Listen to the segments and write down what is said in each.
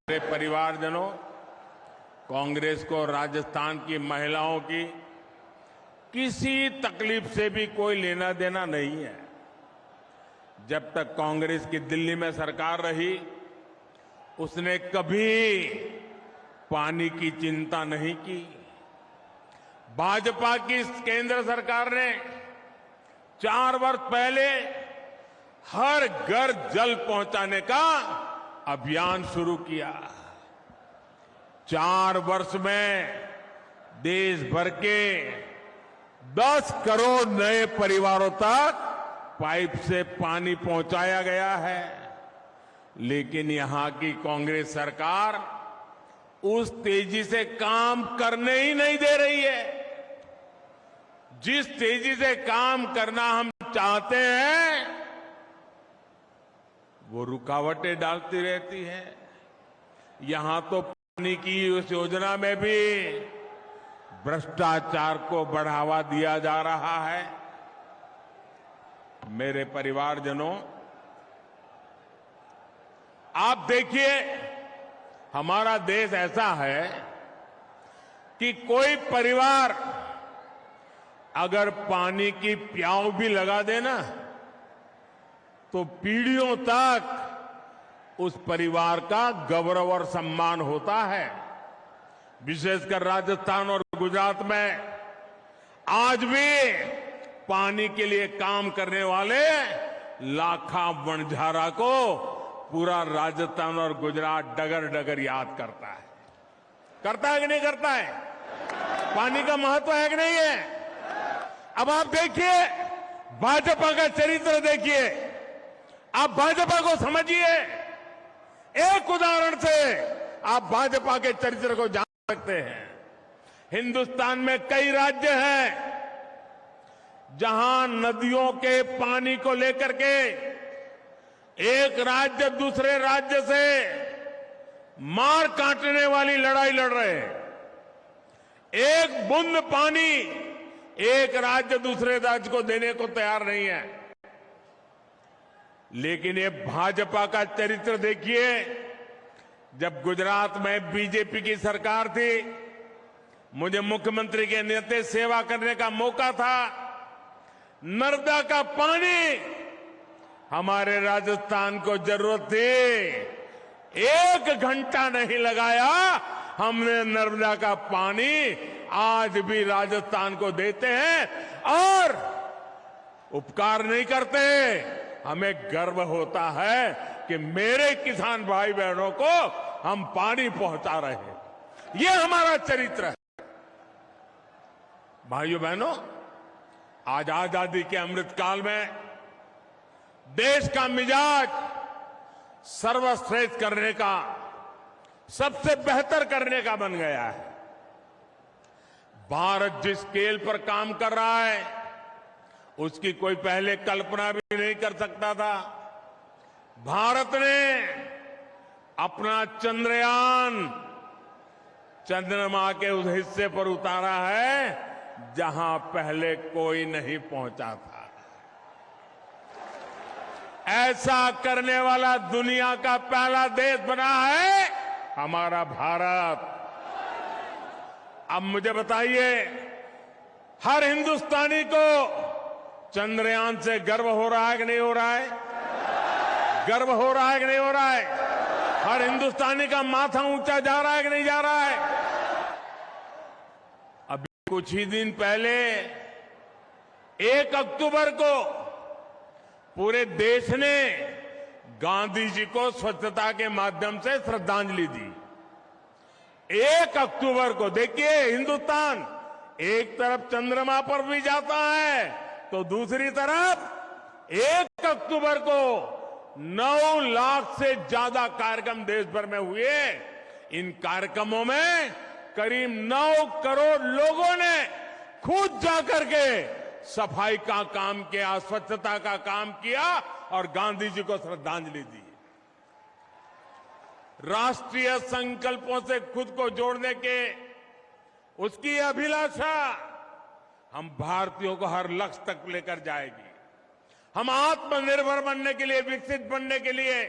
मेरे परिवारजनों, कांग्रेस को राजस्थान की महिलाओं की किसी तकलीफ से भी कोई लेना देना नहीं है। जब तक कांग्रेस की दिल्ली में सरकार रही, उसने कभी पानी की चिंता नहीं की। भाजपा की केंद्र सरकार ने 4 वर्ष पहले हर घर जल पहुंचाने का अभियान शुरू किया। 4 वर्ष में देश भर के 10 करोड़ नए परिवारों तक पाइप से पानी पहुंचाया गया है। लेकिन यहां की कांग्रेस सरकार उस तेजी से काम करने ही नहीं दे रही है। जिस तेजी से काम करना हम चाहते हैं, वो रुकावटें डालती रहती है। यहां तो पानी की उस योजना में भी भ्रष्टाचार को बढ़ावा दिया जा रहा है। मेरे परिवारजनों, आप देखिए, हमारा देश ऐसा है कि कोई परिवार अगर पानी की प्याऊ भी लगा देना, तो पीढ़ियों तक उस परिवार का गौरव और सम्मान होता है। विशेषकर राजस्थान और गुजरात में आज भी पानी के लिए काम करने वाले लाखा वणझारा को पूरा राजस्थान और गुजरात डगर डगर याद करता है। करता है कि नहीं करता है? पानी का महत्व है कि नहीं है? अब आप देखिए, भाजपा का चरित्र देखिए, आप भाजपा को समझिए। एक उदाहरण से आप भाजपा के चरित्र को जान सकते हैं। हिंदुस्तान में कई राज्य हैं जहां नदियों के पानी को लेकर के एक राज्य दूसरे राज्य से मार काटने वाली लड़ाई लड़ रहे हैं। एक बूंद पानी एक राज्य दूसरे राज्य को देने को तैयार नहीं है। लेकिन ये भाजपा का चरित्र देखिए। जब गुजरात में बीजेपी की सरकार थी, मुझे मुख्यमंत्री के नाते सेवा करने का मौका था। नर्मदा का पानी हमारे राजस्थान को जरूरत थी। 1 घंटा नहीं लगाया, हमने नर्मदा का पानी आज भी राजस्थान को देते हैं और उपकार नहीं करते। हमें गर्व होता है कि मेरे किसान भाई बहनों को हम पानी पहुंचा रहे हैं। ये हमारा चरित्र है। भाइयों बहनों, आज आजादी के अमृत काल में देश का मिजाज सर्वश्रेष्ठ करने का, सबसे बेहतर करने का बन गया है। भारत जिस स्केल पर काम कर रहा है, उसकी कोई पहले कल्पना भी नहीं कर सकता था। भारत ने अपना चंद्रयान चंद्रमा के उस हिस्से पर उतारा है जहां पहले कोई नहीं पहुंचा था। ऐसा करने वाला दुनिया का पहला देश बना है हमारा भारत। अब मुझे बताइए, हर हिंदुस्तानी को चंद्रयान से गर्व हो रहा है कि नहीं हो रहा है? गर्व हो रहा है कि नहीं हो रहा है? हर हिंदुस्तानी का माथा ऊंचा जा रहा है कि नहीं जा रहा है? अभी कुछ ही दिन पहले 1 अक्टूबर को पूरे देश ने गांधी जी को स्वच्छता के माध्यम से श्रद्धांजलि दी। 1 अक्टूबर को देखिए, हिंदुस्तान एक तरफ चंद्रमा पर भी जाता है तो दूसरी तरफ 1 अक्टूबर को 9 लाख से ज्यादा कार्यक्रम देश भर में हुए। इन कार्यक्रमों में करीब 9 करोड़ लोगों ने खुद जाकर के सफाई का काम किया, स्वच्छता का काम किया और गांधी जी को श्रद्धांजलि दी। राष्ट्रीय संकल्पों से खुद को जोड़ने के उसकी अभिलाषा हम भारतीयों को हर लक्ष्य तक लेकर जाएगी। हम आत्मनिर्भर बनने के लिए, विकसित बनने के लिए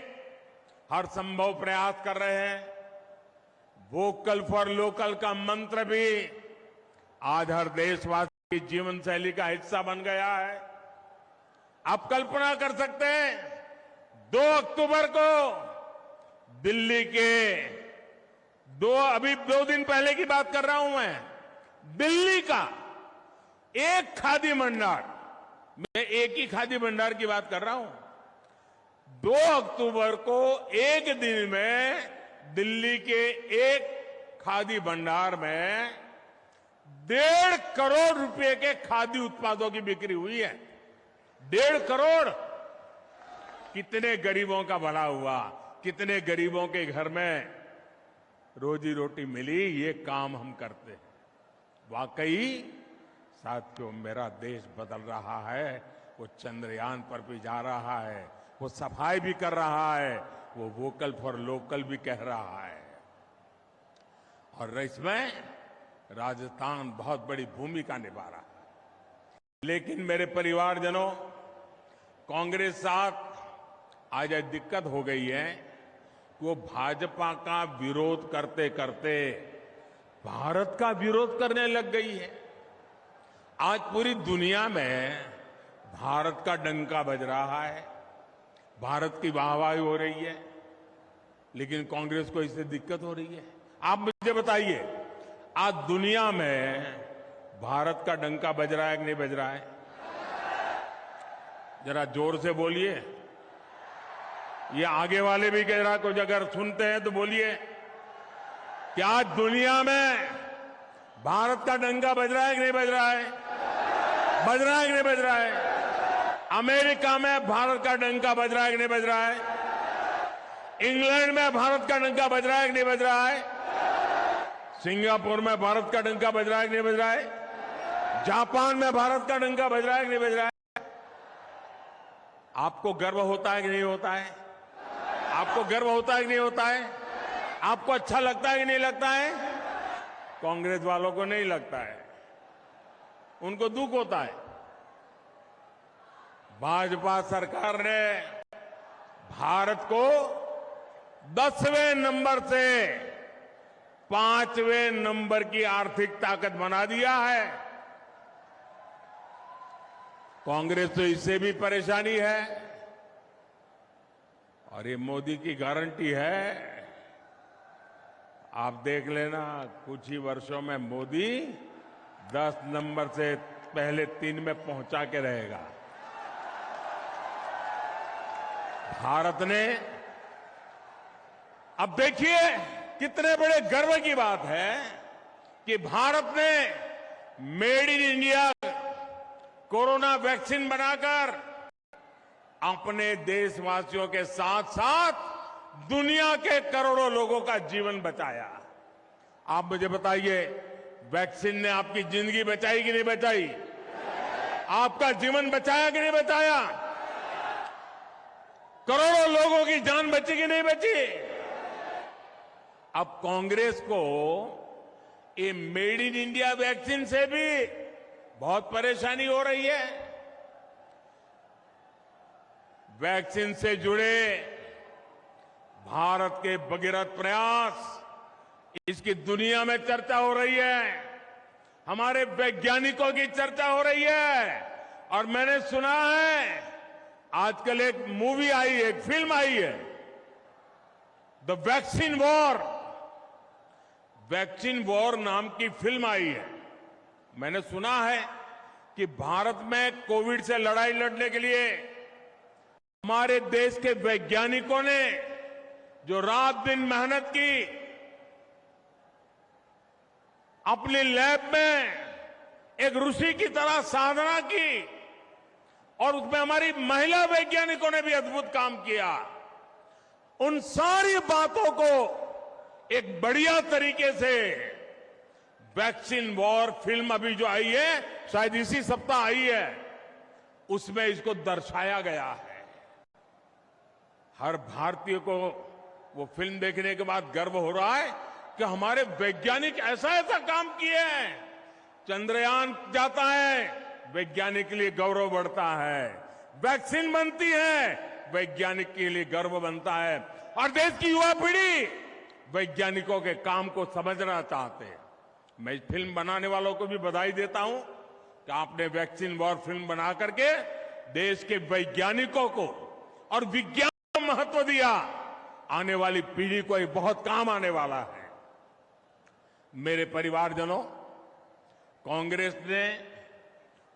हर संभव प्रयास कर रहे हैं। वोकल फॉर लोकल का मंत्र भी आज हर देशवासी की जीवन शैली का हिस्सा बन गया है। आप कल्पना कर सकते हैं 2 अक्टूबर को दिल्ली के अभी 2 दिन पहले की बात कर रहा हूं मैं, दिल्ली का एक खादी भंडार, मैं एक ही खादी भंडार की बात कर रहा हूं, 2 अक्टूबर को एक दिन में दिल्ली के एक खादी भंडार में 1.5 करोड़ रुपए के खादी उत्पादों की बिक्री हुई है। 1.5 करोड़। कितने गरीबों का भला हुआ, कितने गरीबों के घर में रोजी रोटी मिली, ये काम हम करते हैं। वाकई साथियों, मेरा देश बदल रहा है। वो चंद्रयान पर भी जा रहा है, वो सफाई भी कर रहा है, वो वोकल फॉर लोकल भी कह रहा है। और इसमें राजस्थान बहुत बड़ी भूमिका निभा रहा है। लेकिन मेरे परिवारजनों, कांग्रेस साथ आज दिक्कत हो गई है कि वो भाजपा का विरोध करते करते भारत का विरोध करने लग गई है। आज पूरी दुनिया में भारत का डंका बज रहा है, भारत की वाहवाही हो रही है, लेकिन कांग्रेस को इससे दिक्कत हो रही है। आप मुझे बताइए, आज दुनिया में भारत का डंका बज रहा है कि नहीं बज रहा है? जरा जोर से बोलिए। ये आगे वाले भी कह रहा, कुछ अगर सुनते हैं तो बोलिए। क्या आज दुनिया में भारत का डंका बज रहा है कि नहीं बज रहा है? बज रहा है कि नहीं बज रहा है? अमेरिका में भारत का डंका बज रहा है कि नहीं बज रहा है? इंग्लैंड में भारत का डंका बज रहा है कि नहीं बज रहा है? सिंगापुर में भारत का डंका बज रहा है कि नहीं बज रहा है? जापान में भारत का डंका बज रहा है कि नहीं बज रहा है? आपको गर्व होता है कि नहीं होता है? आपको गर्व होता है कि नहीं होता है? आपको अच्छा लगता है कि नहीं लगता है? कांग्रेस वालों को नहीं लगता है, उनको दुख होता है। भाजपा सरकार ने भारत को 10वें नंबर से 5वें नंबर की आर्थिक ताकत बना दिया है। कांग्रेस तो इससे भी परेशानी है, और ये मोदी की गारंटी है। आप देख लेना, कुछ ही वर्षों में मोदी 10 नंबर से पहले 3 में पहुंचा के रहेगा। भारत ने, अब देखिए कितने बड़े गर्व की बात है कि भारत ने made in India corona vaccine बनाकर अपने देशवासियों के साथ साथ दुनिया के करोड़ों लोगों का जीवन बचाया। आप मुझे बताइए, वैक्सीन ने आपकी जिंदगी बचाई कि नहीं बचाई? आपका जीवन बचाया कि नहीं बचाया? करोड़ों लोगों की जान बची कि नहीं बची? अब कांग्रेस को ये मेड इन इंडिया वैक्सीन से भी बहुत परेशानी हो रही है। वैक्सीन से जुड़े भारत के भगीरथ प्रयास, इसकी दुनिया में चर्चा हो रही है, हमारे वैज्ञानिकों की चर्चा हो रही है। और मैंने सुना है आजकल एक मूवी आई है, एक फिल्म आई है, the vaccine war. Vaccine war नाम की फिल्म आई है। मैंने सुना है कि भारत में कोविड से लड़ाई लड़ने के लिए हमारे देश के वैज्ञानिकों ने जो रात दिन मेहनत की, अपनी लैब में एक ऋषि की तरह साधना की, और उसमें हमारी महिला वैज्ञानिकों ने भी अद्भुत काम किया। उन सारी बातों को एक बढ़िया तरीके से वैक्सीन वॉर फिल्म अभी जो आई है, शायद इसी सप्ताह आई है, उसमें इसको दर्शाया गया है। हर भारतीय को वो फिल्म देखने के बाद गर्व हो रहा है कि हमारे वैज्ञानिक ऐसा ऐसा काम किए हैं। चंद्रयान जाता है, वैज्ञानिक के लिए गौरव बढ़ता है। वैक्सीन बनती है, वैज्ञानिक के लिए गर्व बनता है। और देश की युवा पीढ़ी वैज्ञानिकों के काम को समझना चाहते हैं। मैं इस फिल्म बनाने वालों को भी बधाई देता हूं कि आपने वैक्सीन वॉर फिल्म बना करके देश के वैज्ञानिकों को और विज्ञान को महत्व दिया। आने वाली पीढ़ी को ये बहुत काम आने वाला है। मेरे परिवारजनों, कांग्रेस ने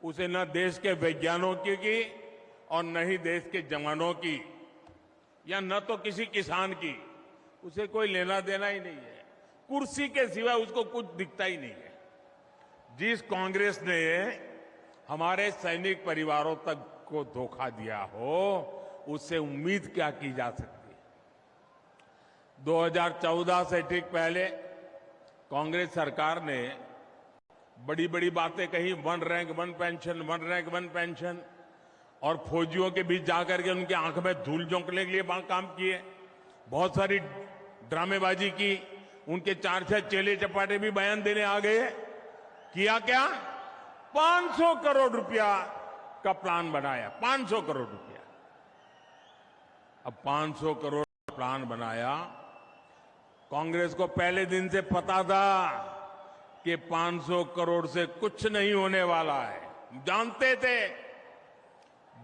उसे न देश के वैज्ञानिकों की और न ही देश के जवानों की या न तो किसी किसान की, उसे कोई लेना देना ही नहीं है। कुर्सी के सिवा उसको कुछ दिखता ही नहीं है। जिस कांग्रेस ने हमारे सैनिक परिवारों तक को धोखा दिया हो, उससे उम्मीद क्या की जा सकती है। 2014 से ठीक पहले कांग्रेस सरकार ने बड़ी बड़ी बातें कही, 1 रैंक 1 पेंशन, 1 रैंक 1 पेंशन, और फौजियों के बीच जाकर के उनके आंख में धूल झोंकने के लिए काम किए। बहुत सारी ड्रामेबाजी की, उनके 4-6 चेले चपाटे भी बयान देने आ गए। किया क्या? 500 करोड़ रुपया का प्लान बनाया, 500 करोड़ रुपया। अब 500 करोड़ प्लान बनाया। कांग्रेस को पहले दिन से पता था कि 500 करोड़ से कुछ नहीं होने वाला है। जानते थे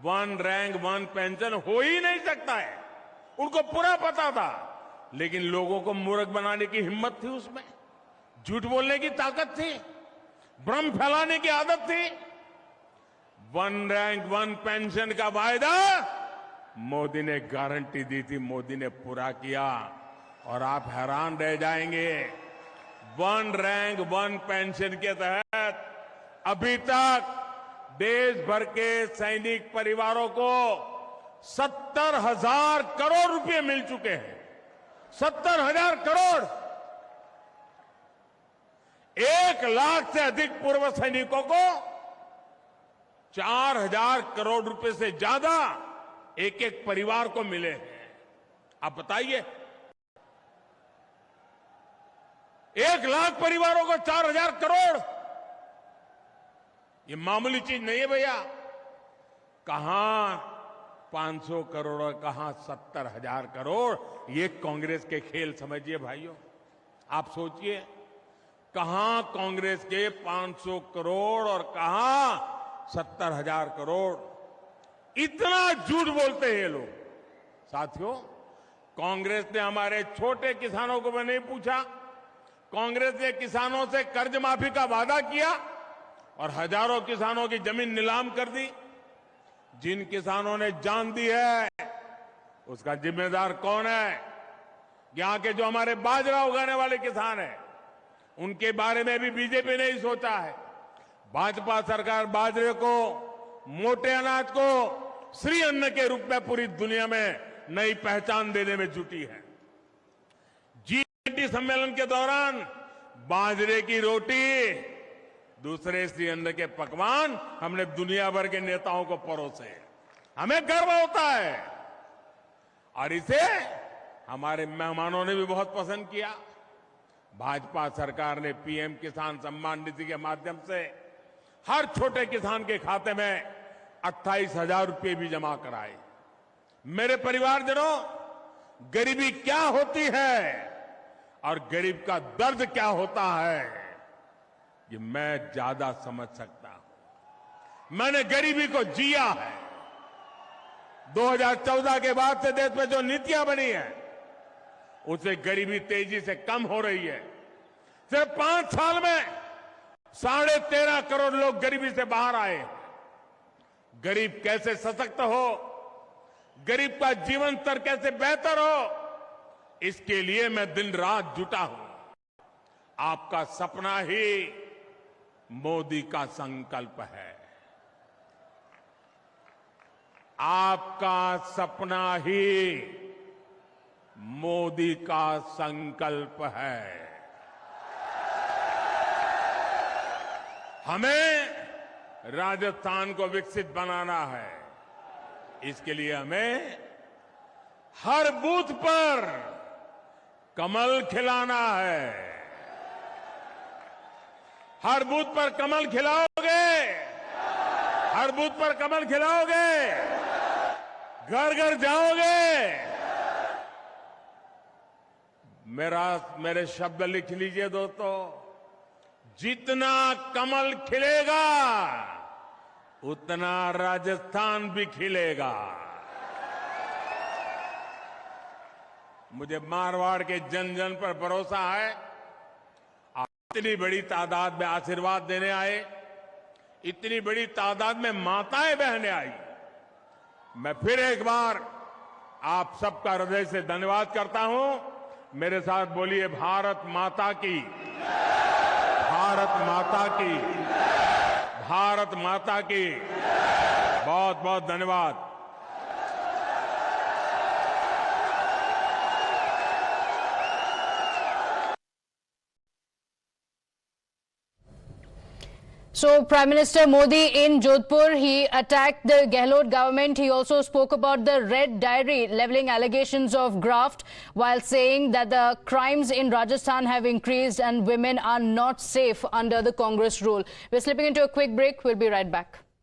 1 रैंक 1 पेंशन हो ही नहीं सकता है, उनको पूरा पता था। लेकिन लोगों को मूर्ख बनाने की हिम्मत थी उसमें, झूठ बोलने की ताकत थी, भ्रम फैलाने की आदत थी। 1 रैंक 1 पेंशन का वायदा मोदी ने गारंटी दी थी, मोदी ने पूरा किया। और आप हैरान रह जाएंगे, 1 रैंक 1 पेंशन के तहत अभी तक देश भर के सैनिक परिवारों को 70,000 करोड़ रुपए मिल चुके हैं। 70,000 करोड़। 1 लाख से अधिक पूर्व सैनिकों को 4,000 करोड़ रुपए से ज्यादा एक एक परिवार को मिले हैं। आप बताइए, 1 लाख परिवारों को 4,000 करोड़, ये मामूली चीज नहीं है भैया। कहां 500 करोड़ और कहां 70,000 करोड़, ये कांग्रेस के खेल समझिए भाइयों। आप सोचिए, कहां कांग्रेस के 500 करोड़ और कहां 70,000 करोड़। इतना झूठ बोलते हैं ये लोग। साथियों, कांग्रेस ने हमारे छोटे किसानों को नहीं पूछा। कांग्रेस ने किसानों से कर्ज माफी का वादा किया और हजारों किसानों की जमीन नीलाम कर दी। जिन किसानों ने जान दी है, उसका जिम्मेदार कौन है? यहां के जो हमारे बाजरा उगाने वाले किसान हैं, उनके बारे में भी बीजेपी ने ही सोचा है। भाजपा सरकार बाजरे को, मोटे अनाज को श्री अन्न के रूप में पूरी दुनिया में नई पहचान देने में जुटी है। G20 सम्मेलन के दौरान बाजरे की रोटी, दूसरे श्री अन्न के पकवान हमने दुनिया भर के नेताओं को परोसे। हमें गर्व होता है और इसे हमारे मेहमानों ने भी बहुत पसंद किया। भाजपा सरकार ने पीएम किसान सम्मान निधि के माध्यम से हर छोटे किसान के खाते में 28,000 रुपये भी जमा कराए। मेरे परिवारजनों, गरीबी क्या होती है और गरीब का दर्द क्या होता है, ये मैं ज्यादा समझ सकता हूं। मैंने गरीबी को जिया है। 2014 के बाद से देश में जो नीतियां बनी है, उससे गरीबी तेजी से कम हो रही है। सिर्फ 5 साल में 13.5 करोड़ लोग गरीबी से बाहर आए। गरीब कैसे सशक्त हो, गरीब का जीवन स्तर कैसे बेहतर हो, इसके लिए मैं दिन रात जुटा हूं। आपका सपना ही मोदी का संकल्प है। आपका सपना ही मोदी का संकल्प है। हमें राजस्थान को विकसित बनाना है। इसके लिए हमें हर बूथ पर कमल खिलाना है। हर बूथ पर कमल खिलाओगे, हर बूथ पर कमल खिलाओगे, घर घर जाओगे। मेरे शब्द लिख लीजिए दोस्तों, जितना कमल खिलेगा उतना राजस्थान भी खिलेगा। मुझे मारवाड़ के जन जन पर भरोसा है। आप इतनी बड़ी तादाद में आशीर्वाद देने आए, इतनी बड़ी तादाद में माताएं बहनें आई। मैं फिर एक बार आप सबका हृदय से धन्यवाद करता हूं। मेरे साथ बोलिए, भारत माता की, भारत माता की, भारत माता की। बहुत बहुत धन्यवाद। So, Prime Minister Modi in Jodhpur, he attacked the Gehlot government. He also spoke about the Red Diary, levelling allegations of graft, while saying that the crimes in Rajasthan have increased and women are not safe under the Congress rule. We're slipping into a quick break. We'll be right back.